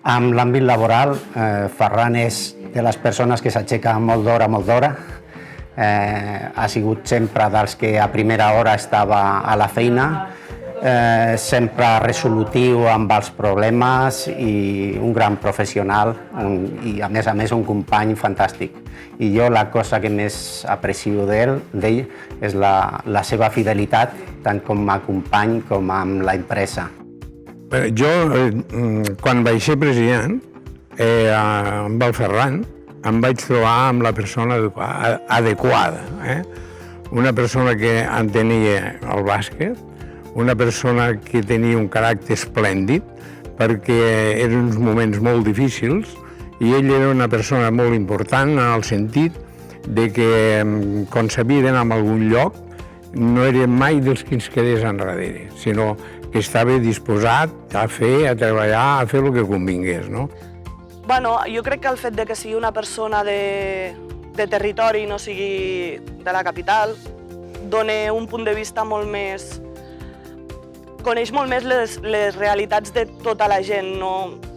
En l'àmbit laboral, Ferran és de les persones que s'aixeca molt d'hora. Ha sigut sempre dels que a primera hora estava a la feina, sempre resolutiu amb els problemes i un gran professional i a més un company fantàstic. I jo la cosa que més aprecio d'ell és la seva fidelitat, tant com a company com amb la empresa. Jo, quan vaig ser president, amb el Ferran, em vaig trobar amb la persona adequada. Una persona que entenia el bàsquet, una persona que tenia un caràcter esplèndid, perquè eren uns moments molt difícils, i ell era una persona molt important en el sentit de que, quan s'havia d'anar a algun lloc, no era mai dels que ens quedés enrere, sinó que estava disposat a fer, a treballar, a fer el que convingués, no? Bueno, jo crec que el fet de que sigui una persona de territori i no sigui de la capital dona un punt de vista molt més... Coneix molt més les realitats de tota la gent.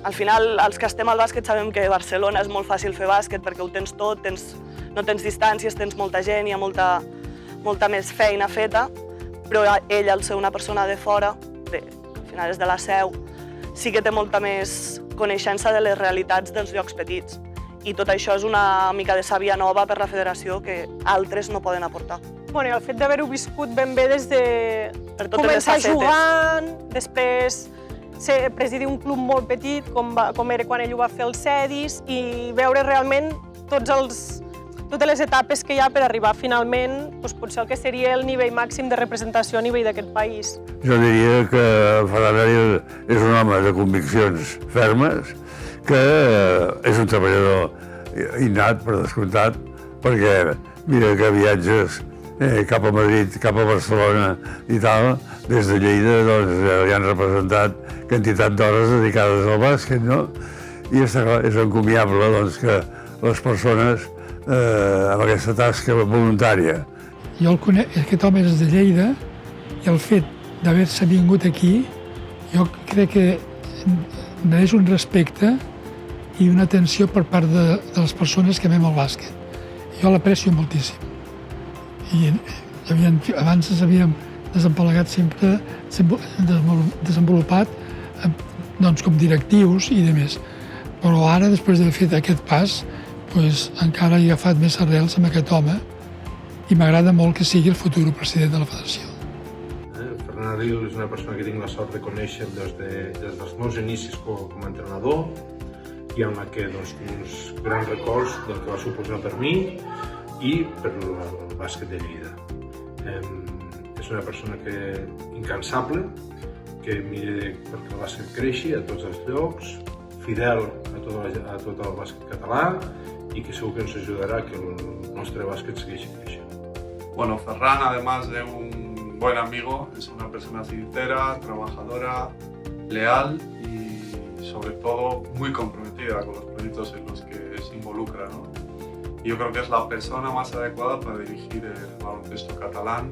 Al final, els que estem al bàsquet sabem que a Barcelona és molt fàcil fer bàsquet perquè ho tens tot, no tens distàncies, tens molta gent, hi ha molta més feina feta, però ell, al ser una persona de fora, al final és de la Seu, sí que té molta més coneixença de les realitats dels llocs petits. I tot això és una mica de sàvia nova per la federació que altres no poden aportar. Bueno, el fet d'haver-ho viscut ben bé des de començar jugant, després presidir un club molt petit, com era quan ell ho va fer als Cedis, i veure realment totes les etapes que hi ha per arribar finalment potser el que seria el nivell màxim de representació a nivell d'aquest país. Jo diria que Ferran és un home de conviccions fermes, que és un treballador innat, per descomptat, perquè mira que viatges cap a Madrid, cap a Barcelona i tal, des de Lleida hi han representat quantitat d'hores dedicades al bàsquet, no? I és encomiable que les persones amb aquesta tasca voluntària. Jo el conec, aquest home és de Lleida, i el fet d'haver-se vingut aquí, jo crec que mereix un respecte i una atenció per part de les persones que amem el bàsquet. Jo l'aprecio moltíssim. I abans ens havíem desempalegat sempre, desenvolupat com directius i demés. Però ara, després d'haver fet aquest pas, encara he agafat més arrels amb aquest home i m'agrada molt que sigui el futur president de la federació. Ferran Aril és una persona que tinc la sort de conèixer des dels meus inicis com a entrenador i amb la que tinc uns grans records del que va suposar per mi i per el bàsquet de Lleida. És una persona incansable, que mira perquè el bàsquet creixi a tots els llocs, fidel a tot el bàsquet català y que segur que nos ayudará a que nuestro básquet siga creciendo. Bueno, Ferran, además de un buen amigo, es una persona sincera, trabajadora, leal y sobre todo muy comprometida con los proyectos en los que se involucra, ¿no? Y yo creo que es la persona más adecuada para dirigir el baloncesto catalán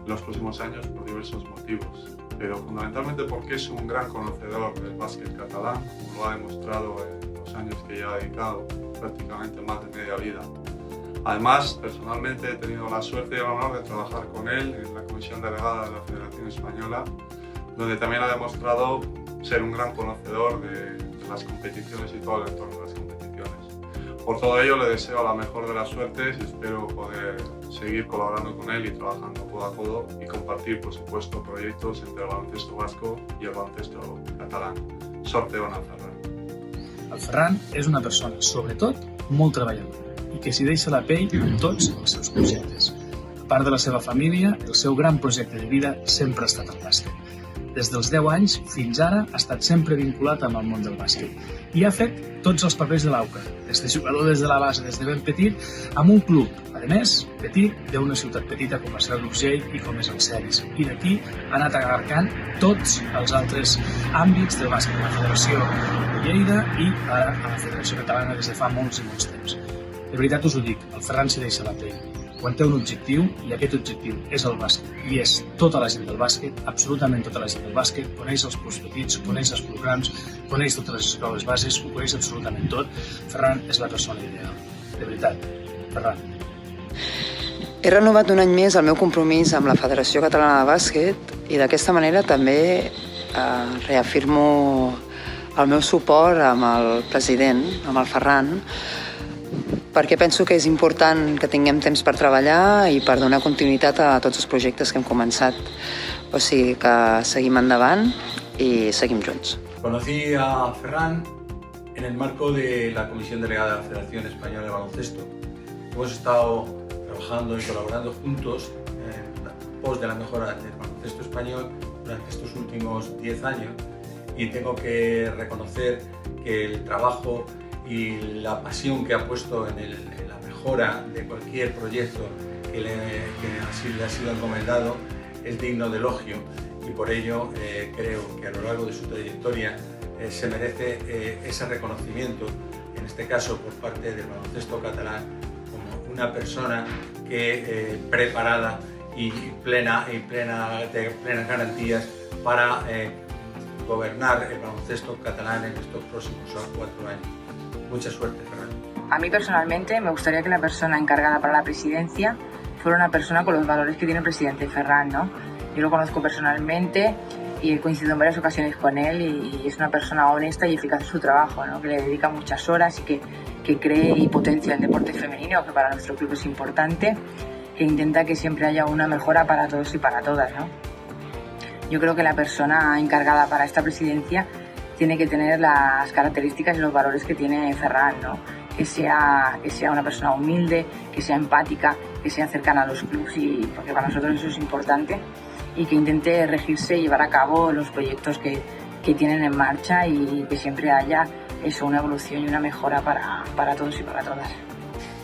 en los próximos años por diversos motivos, pero fundamentalmente porque es un gran conocedor del básquet catalán, como lo ha demostrado en los años que ya ha dedicado, prácticamente más de media vida. Además, personalmente he tenido la suerte y el honor de trabajar con él en la Comisión Delegada de la Federación Española, donde también ha demostrado ser un gran conocedor de las competiciones y todo el entorno de las competiciones. Por todo ello le deseo la mejor de las suertes y espero poder seguir colaborando con él y trabajando codo a codo y compartir, por supuesto, proyectos entre el baloncesto vasco y el baloncesto catalán. Sort bona, Ferran. El Ferran és una persona, sobretot, molt treballadora i que s'hi deixa la pell en tots els seus projectes. A part de la seva família, el seu gran projecte de vida sempre ha estat el bàsquet. Des dels 10 anys fins ara ha estat sempre vinculat amb el món del bàsquet i ha fet tots els papers de l'AUCA, des de jugador des de la base, des de ben petit, amb un club, a més, petit, d'una ciutat petita com és l'Urgell i com és el Cedis. I d'aquí ha anat agarcant tots els altres àmbits del bàsquet, la Federació de Lleida i ara a la Federació Catalana des de fa molts i molts temps. De veritat us ho dic, el Ferran s'hi deixa la pell. quan té un objectiu, i aquest objectiu és el bàsquet, i és tota la gent del bàsquet, absolutament tota la gent del bàsquet, coneix els clubs petits, coneix els clubs grans, coneix totes les escoles bases, ho coneix absolutament tot. Ferran és la persona ideal. De veritat, Ferran. He renovat un any més el meu compromís amb la Federació Catalana de Bàsquet i d'aquesta manera també reafirmo el meu suport amb el president, amb el Ferran, perquè penso que és important que tinguem temps per treballar i per donar continuïtat a tots els projectes que hem començat. O sigui que seguim endavant i seguim junts. Conocí a Ferran en el marco de la Comisión Delegada de la Federación Española de Baloncesto. Hemos estado trabajando y colaborando juntos en pos de la mejora del baloncesto español durante estos últimos 10 años y tengo que reconocer que el trabajo y la pasión que ha puesto en la mejora de cualquier proyecto que le ha sido encomendado es digno de elogio y por ello creo que a lo largo de su trayectoria se merece ese reconocimiento, en este caso por parte del baloncesto catalán, como una persona que preparada y plena garantías para gobernar el baloncesto catalán en estos próximos 4 años. Mucha suerte, Ferran. A mí personalmente me gustaría que la persona encargada para la presidencia fuera una persona con los valores que tiene el presidente Ferran, ¿no? Yo lo conozco personalmente y he coincidido en varias ocasiones con él y es una persona honesta y eficaz en su trabajo, ¿no? Que le dedica muchas horas y que cree y potencia el deporte femenino, que para nuestro club es importante, que intenta que siempre haya una mejora para todos y para todas, ¿no? Yo creo que la persona encargada para esta presidencia tiene que tener las características y los valores que tiene Ferran, ¿no? Que sea una persona humilde, que sea empática, que sea cercana a los clubs, porque para nosotros eso es importante, y que intente regirse y llevar a cabo los proyectos que tienen en marcha y que siempre haya una evolución y una mejora para todos y para todas.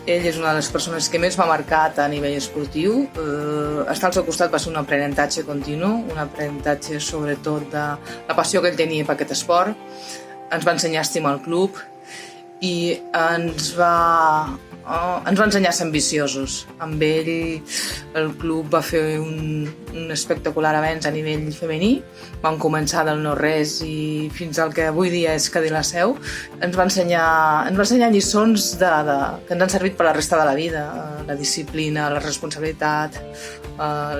Ell és una de les persones que més m'ha marcat a nivell esportiu. Estar al seu costat va ser un aprenentatge continu, un aprenentatge sobretot de la passió que ell tenia per aquest esport. Ens va ensenyar a estimar el club i ens va ensenyar a ser ambiciosos. Amb ell el club va fer un espectacular avenç a nivell femení. Vam començar del no-res i fins al que avui dia és Cadí la Seu. Ens va ensenyar lliçons que ens han servit per la resta de la vida. La disciplina, la responsabilitat,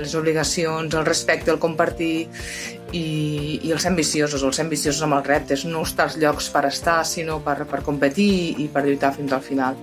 les obligacions, el respecte, el compartir i el ser ambiciosos amb els reptes. No estar als llocs per estar, sinó per competir i per lluitar fins al final.